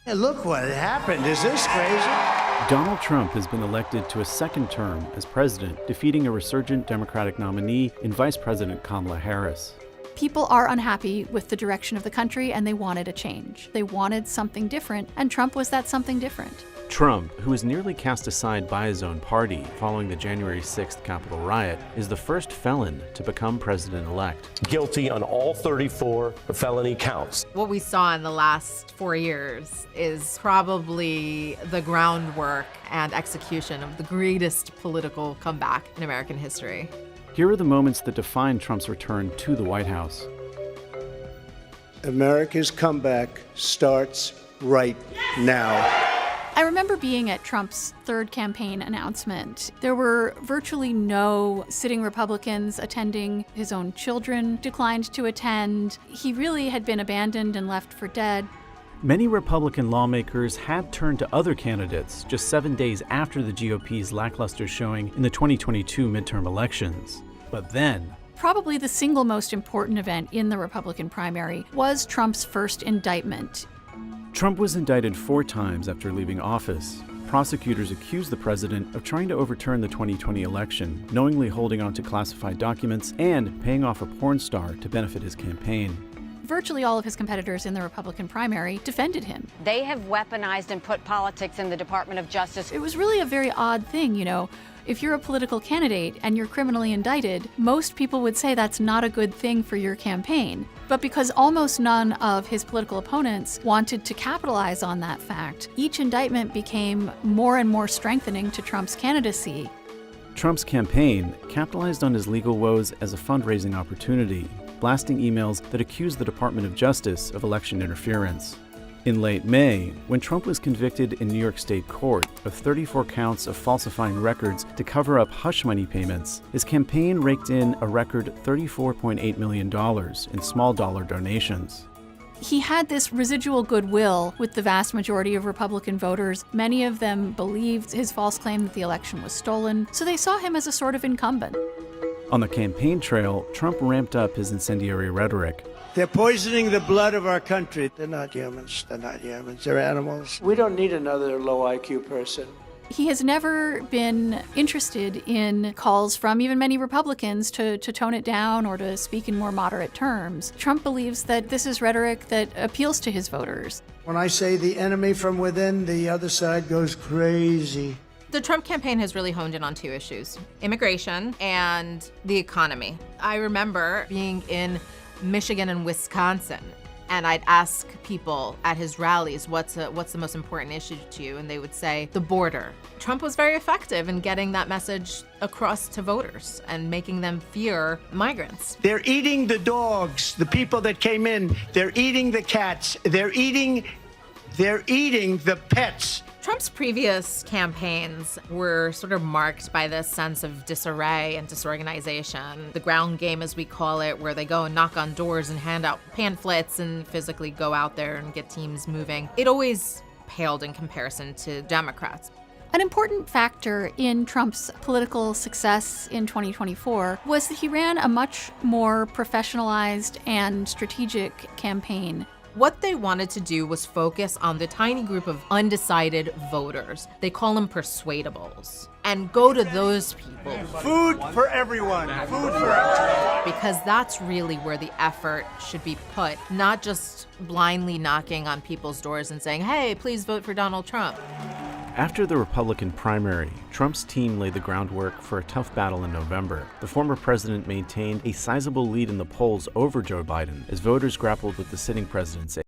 Hey, look what happened. Is this crazy? Donald Trump has been elected to a second term as president, defeating a resurgent Democratic nominee in Vice President Kamala Harris. People are unhappy with the direction of the country and they wanted a change. They wanted something different, and Trump was that something different. Trump, who was nearly cast aside by his own party following the January 6th Capitol riot, is the first felon to become president-elect. Guilty on all 34 felony counts. What we saw in the last 4 years is probably the groundwork and execution of the greatest political comeback in American history. Here are the moments that defined Trump's return to the White House. America's comeback starts right now. I remember being at Trump's third campaign announcement. There were virtually no sitting Republicans attending. His own children declined to attend. He really had been abandoned and left for dead. Many Republican lawmakers had turned to other candidates just 7 days after the GOP's lackluster showing in the 2022 midterm elections. But then, probably the single most important event in the Republican primary was Trump's first indictment. Trump was indicted 4 times after leaving office. Prosecutors accused the president of trying to overturn the 2020 election, knowingly holding on to classified documents, and paying off a porn star to benefit his campaign. Virtually all of his competitors in the Republican primary defended him. They have weaponized and put politics in the Department of Justice. It was really a very odd thing, you know. If you're a political candidate and you're criminally indicted, most people would say that's not a good thing for your campaign. But because almost none of his political opponents wanted to capitalize on that fact, each indictment became more and more strengthening to Trump's candidacy. Trump's campaign capitalized on his legal woes as a fundraising opportunity, blasting emails that accused the Department of Justice of election interference. In late May, when Trump was convicted in New York State court of 34 counts of falsifying records to cover up hush money payments, his campaign raked in a record $34.8 million in small dollar donations. He had this residual goodwill with the vast majority of Republican voters. Many of them believed his false claim that the election was stolen, so they saw him as a sort of incumbent. On the campaign trail, Trump ramped up his incendiary rhetoric. They're poisoning the blood of our country. They're not humans. They're not humans. They're animals. We don't need another low IQ person. He has never been interested in calls from even many Republicans to tone it down or to speak in more moderate terms. Trump believes that this is rhetoric that appeals to his voters. When I say the enemy from within, the other side goes crazy. The Trump campaign has really honed in on 2 issues: immigration and the economy. I remember being in Michigan and Wisconsin, and I'd ask people at his rallies, what's the most important issue to you? And they would say, the border. Trump was very effective in getting that message across to voters and making them fear migrants. They're eating the dogs, the people that came in. They're eating the cats. They're eating the pets. Trump's previous campaigns were sort of marked by this sense of disarray and disorganization. The ground game, as we call it, where they go and knock on doors and hand out pamphlets and physically go out there and get teams moving. It always paled in comparison to Democrats. An important factor in Trump's political success in 2024 was that he ran a much more professionalized and strategic campaign. What they wanted to do was focus on the tiny group of undecided voters. They call them persuadables. And go to those people. Food for everyone. Food for everyone. Because that's really where the effort should be put, not just blindly knocking on people's doors and saying, hey, please vote for Donald Trump. After the Republican primary, Trump's team laid the groundwork for a tough battle in November. The former president maintained a sizable lead in the polls over Joe Biden as voters grappled with the sitting president's